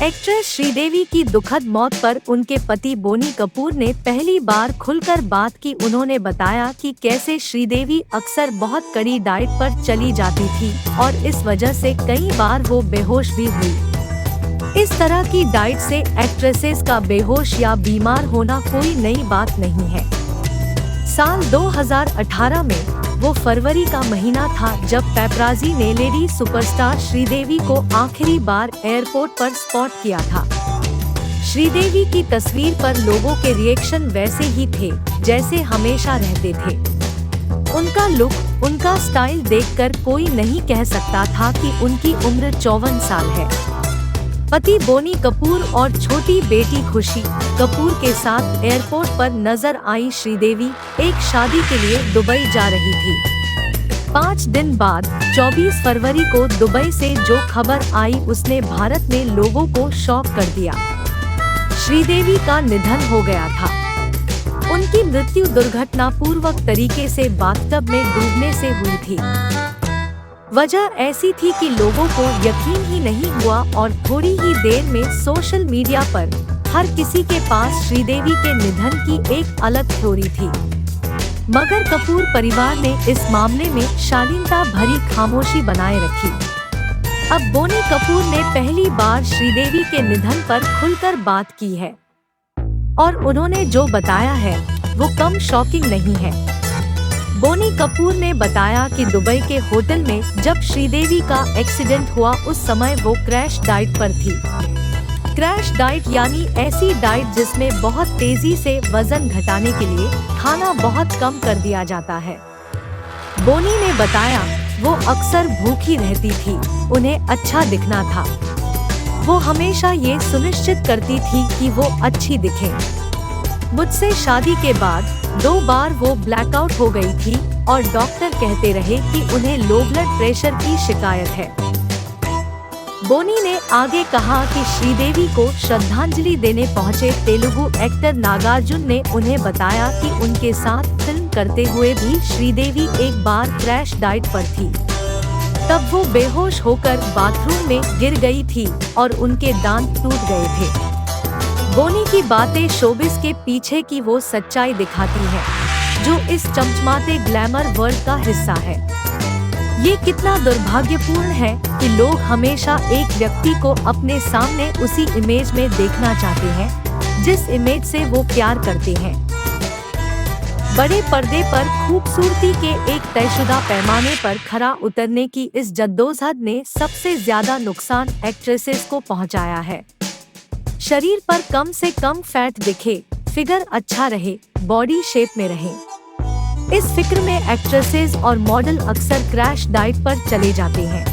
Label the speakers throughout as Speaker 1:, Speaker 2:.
Speaker 1: Actress Sridevi की दुखद मौत पर उनके पति बोनी कपूर ने पहली बार खुलकर बात की। उन्होंने बताया कि कैसे श्रीदेवी अक्सर बहुत कड़ी डाइट पर चली जाती थी और इस वजह से कई बार वो बेहोश भी हुई। इस तरह की डाइट से एक्ट्रेसेस का बेहोश या बीमार होना कोई नई बात नहीं है। साल 2018 में वो फरवरी का महीना था जब पैपराजी ने लेडी सुपरस्टार श्रीदेवी को आखिरी बार एयरपोर्ट पर स्पॉट किया था। श्रीदेवी की तस्वीर पर लोगों के रिएक्शन वैसे ही थे जैसे हमेशा रहते थे। उनका लुक, उनका स्टाइल देखकर कोई नहीं कह सकता था कि उनकी उम्र 54 साल है। पति बोनी कपूर और छोटी बेटी खुशी कपूर के साथ एयरपोर्ट पर नजर आई श्रीदेवी एक शादी के लिए दुबई जा रही थी। 5 दिन बाद 24 फरवरी को दुबई से जो खबर आई उसने भारत में लोगों को शॉक कर दिया। श्रीदेवी का निधन हो गया था। उनकी मृत्यु दुर्घटनापूर्वक तरीके से बाथटब में डूबने से हुई थी। वजह ऐसी थी कि लोगों को यकीन ही नहीं हुआ और थोड़ी ही देर में सोशल मीडिया पर हर किसी के पास श्रीदेवी के निधन की एक अलग थ्योरी थी। मगर कपूर परिवार ने इस मामले में शालीनता भरी खामोशी बनाए रखी। अब बोनी कपूर ने पहली बार श्रीदेवी के निधन पर खुलकर बात की है और उन्होंने जो बताया है वो कम शॉकिंग नहीं है। बोनी कपूर ने बताया कि दुबई के होटल में जब श्रीदेवी का एक्सीडेंट हुआ उस समय वो क्रैश डाइट पर थी। क्रैश डाइट यानी ऐसी डाइट जिसमें बहुत तेजी से वजन घटाने के लिए खाना बहुत कम कर दिया जाता है। बोनी ने बताया वो अक्सर भूखी रहती थी, उन्हें अच्छा दिखना था। वो हमेशा ये सुनिश्चित करती थी कि वो अच्छी दिखे। मुझसे शादी के बाद 2 बार वो ब्लैकआउट हो गई थी और डॉक्टर कहते रहे कि उन्हें लो ब्लड प्रेशर की शिकायत है। बोनी ने आगे कहा कि श्रीदेवी को श्रद्धांजलि देने पहुंचे तेलुगु एक्टर नागार्जुन ने उन्हें बताया कि उनके साथ फिल्म करते हुए भी श्रीदेवी एक बार क्रैश डाइट पर थी। तब वो बेहोश होकर बाथरूम में गिर गई थी और उनके दांत टूट गए थे। बोनी की बातें शोबिस के पीछे की वो सच्चाई दिखाती है जो इस चमचमाते ग्लैमर वर्ल्ड का हिस्सा है। ये कितना दुर्भाग्यपूर्ण है कि लोग हमेशा एक व्यक्ति को अपने सामने उसी इमेज में देखना चाहते हैं जिस इमेज से वो प्यार करते हैं। बड़े पर्दे पर खूबसूरती के एक तयशुदा पैमाने पर खरा उतरने की इस जद्दोजहद ने सबसे ज्यादा नुकसान एक्ट्रेसेस को पहुंचाया है। शरीर पर कम से कम फैट दिखे, फिगर अच्छा रहे, बॉडी शेप में रहे। इस फिक्र में एक्ट्रेसेस और मॉडल अक्सर क्रैश डाइट पर चले जाते हैं।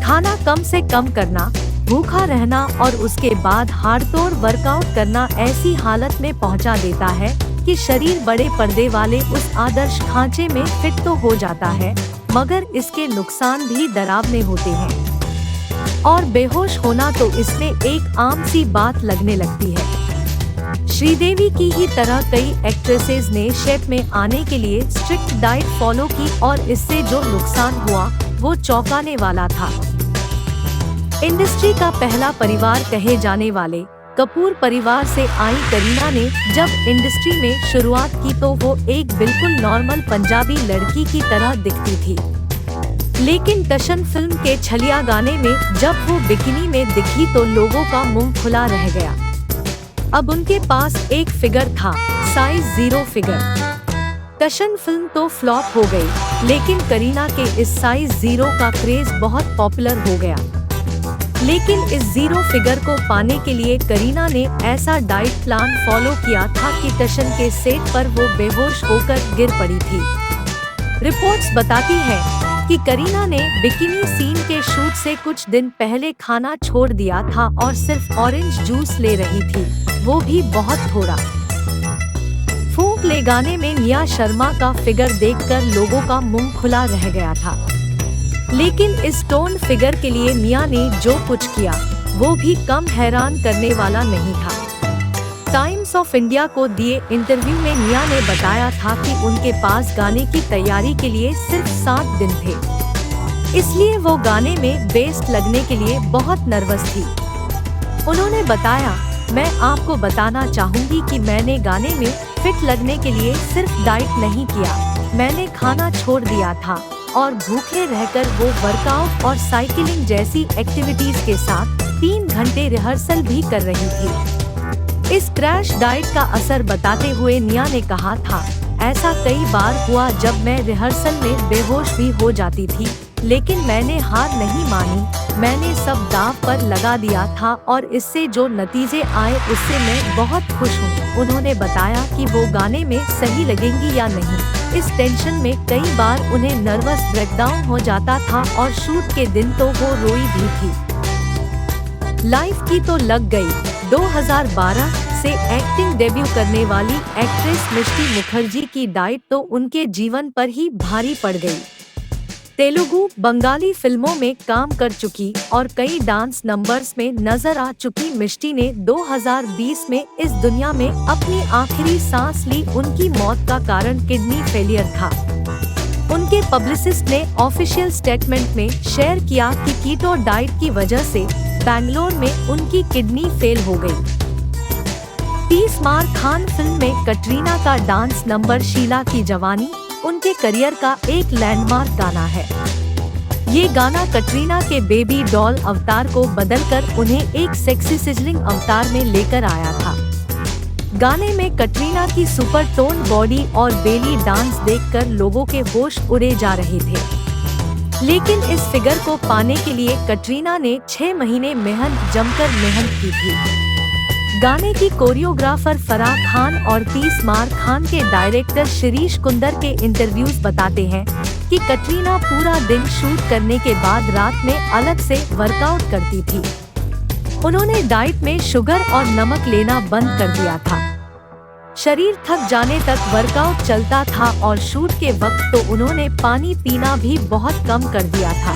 Speaker 1: खाना कम से कम करना, भूखा रहना और उसके बाद हार्डकोर वर्कआउट करना ऐसी हालत में पहुंचा देता है कि शरीर बड़े पर्दे वाले उस आदर्श खांचे में फिट तो हो जाता है मगर इसके नुकसान भी डरावने होते हैं। और बेहोश होना तो इसमें एक आम सी बात लगने लगती है। श्रीदेवी की ही तरह कई एक्ट्रेसेस ने शेप में आने के लिए स्ट्रिक्ट डाइट फॉलो की और इससे जो नुकसान हुआ वो चौंकाने वाला था। इंडस्ट्री का पहला परिवार कहे जाने वाले कपूर परिवार से आई करीना ने जब इंडस्ट्री में शुरुआत की तो वो एक बिल्कुल नॉर्मल पंजाबी लड़की की तरह दिखती थी। लेकिन टशन फिल्म के छलिया गाने में जब वो बिकिनी में दिखी तो लोगों का मुंह खुला रह गया। अब उनके पास एक फिगर था, साइज 0 फिगर। टशन फिल्म तो फ्लॉप हो गई लेकिन करीना के इस साइज 0 का क्रेज बहुत पॉपुलर हो गया। लेकिन इस 0 फिगर को पाने के लिए करीना ने ऐसा डाइट प्लान फॉलो किया था कि टशन के सेट पर वो बेहोश होकर गिर पड़ी थी। रिपोर्ट्स बताती है कि करीना ने बिकिनी सीन के शूट से कुछ दिन पहले खाना छोड़ दिया था और सिर्फ ऑरेंज जूस ले रही थी, वो भी बहुत थोड़ा। फूंक ले गाने में निया शर्मा का फिगर देखकर लोगों का मुंह खुला रह गया था। लेकिन इस टोन फिगर के लिए निया ने जो कुछ किया वो भी कम हैरान करने वाला नहीं था। टाइम्स ऑफ इंडिया को दिए इंटरव्यू में निया ने बताया था कि उनके पास गाने की तैयारी के लिए सिर्फ 7 दिन थे। इसलिए वो गाने में बेस्ट लगने के लिए बहुत नर्वस थी। उन्होंने बताया, मैं आपको बताना चाहूंगी कि मैंने गाने में फिट लगने के लिए सिर्फ डाइट नहीं किया, मैंने खाना छोड़ दिया था और भूखे रहकर वो वर्कआउट और साइकिलिंग जैसी एक्टिविटीज के साथ 3 घंटे रिहर्सल भी कर रही थी। इस क्रैश डाइट का असर बताते हुए निया ने कहा था, ऐसा कई बार हुआ जब मैं रिहर्सल में बेहोश भी हो जाती थी, लेकिन मैंने हार नहीं मानी, मैंने सब दांव पर लगा दिया था और इससे जो नतीजे आए उससे मैं बहुत खुश हूँ। उन्होंने बताया कि वो गाने में सही लगेंगी या नहीं, इस टेंशन में कई बार उन्हें नर्वस ब्रेकडाउन हो जाता था और शूट के दिन तो वो रोई भी थी। लाइफ की तो लग गई। 2012 से एक्टिंग डेब्यू करने वाली एक्ट्रेस मिष्टी मुखर्जी की डाइट तो उनके जीवन पर ही भारी पड़ गई। तेलुगु, बंगाली फिल्मों में काम कर चुकी और कई डांस नंबर्स में नजर आ चुकी मिष्टी ने 2020 में इस दुनिया में अपनी आखिरी सांस ली। उनकी मौत का कारण किडनी फेलियर था। उनके पब्लिसिस्ट ने ऑफिशियल स्टेटमेंट में शेयर किया कि कीटो डाइट की वजह से बैंगलोर में उनकी किडनी फेल हो गई। 30 मार खान फिल्म में कटरीना का डांस नंबर शीला की जवानी उनके करियर का एक लैंडमार्क गाना है। ये गाना कटरीना के बेबी डॉल अवतार को बदलकर उन्हें एक सेक्सी सिजलिंग अवतार में लेकर आया था। गाने में कटरीना की सुपर टोन बॉडी और बेली डांस देखकर लोगों के होश उड़े जा रहे थे। लेकिन इस फिगर को पाने के लिए कटरीना ने 6 महीने जमकर मेहनत की थी। गाने की कोरियोग्राफर फराह खान और 30 मार खान के डायरेक्टर शिरीष कुंदर के इंटरव्यूज बताते हैं कि कटरीना पूरा दिन शूट करने के बाद रात में अलग से वर्कआउट करती थी। उन्होंने डाइट में शुगर और नमक लेना बंद कर दिया था। शरीर थक जाने तक वर्कआउट चलता था और शूट के वक्त तो उन्होंने पानी पीना भी बहुत कम कर दिया था।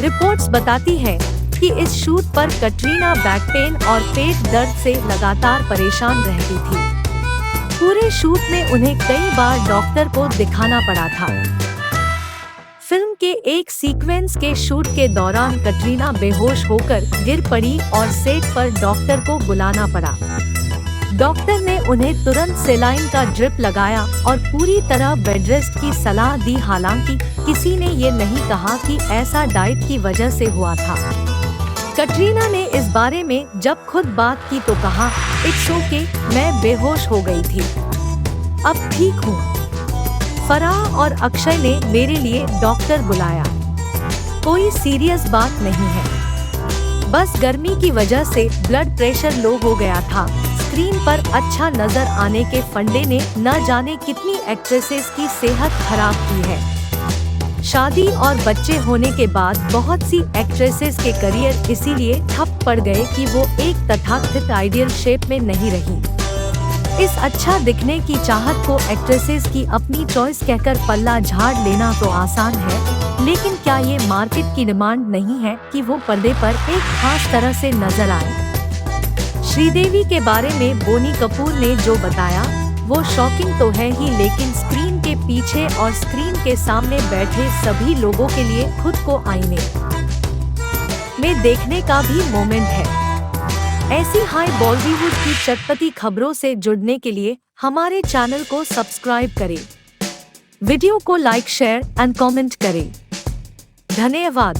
Speaker 1: रिपोर्ट्स बताती हैं कि इस शूट पर कटरीना बैक पेन और पेट दर्द से लगातार परेशान रहती थी। पूरे शूट में उन्हें कई बार डॉक्टर को दिखाना पड़ा था। फिल्म के एक सीक्वेंस के शूट के दौरान कटरीना बेहोश होकर गिर पड़ी और सेट पर डॉक्टर को बुलाना पड़ा। डॉक्टर ने उन्हें तुरंत सेलाइन का ड्रिप लगाया और पूरी तरह बेड रेस्ट की सलाह दी। हालांकि किसी ने ये नहीं कहा कि ऐसा डाइट की वजह से हुआ था। कटरीना ने इस बारे में जब खुद बात की तो कहा, इट्स ओके, मैं बेहोश हो गई थी, अब ठीक हूँ। फराह और अक्षय ने मेरे लिए डॉक्टर बुलाया, कोई सीरियस बात नहीं है, बस गर्मी की वजह से ब्लड प्रेशर लो हो गया था। स्क्रीन पर अच्छा नजर आने के फंडे ने न जाने कितनी एक्ट्रेसेस की सेहत खराब की है। शादी और बच्चे होने के बाद बहुत सी एक्ट्रेसेस के करियर इसीलिए ठप पड़ गए कि वो एक तथाकथित आइडियल शेप में नहीं रही। इस अच्छा दिखने की चाहत को एक्ट्रेसेस की अपनी चॉइस कहकर पल्ला झाड़ लेना तो आसान है, लेकिन क्या ये मार्केट की डिमांड नहीं है कि वो पर्दे पर एक खास तरह से नजर आए। श्रीदेवी के बारे में बोनी कपूर ने जो बताया वो शॉकिंग तो है ही, लेकिन स्क्रीन के पीछे और स्क्रीन के सामने बैठे सभी लोगों के लिए खुद को आईने में देखने का भी मोमेंट है। ऐसी हाई बॉलीवुड की चटपटी खबरों से जुड़ने के लिए हमारे चैनल को सब्सक्राइब करें, वीडियो को लाइक, शेयर एंड कमेंट करें। धन्यवाद।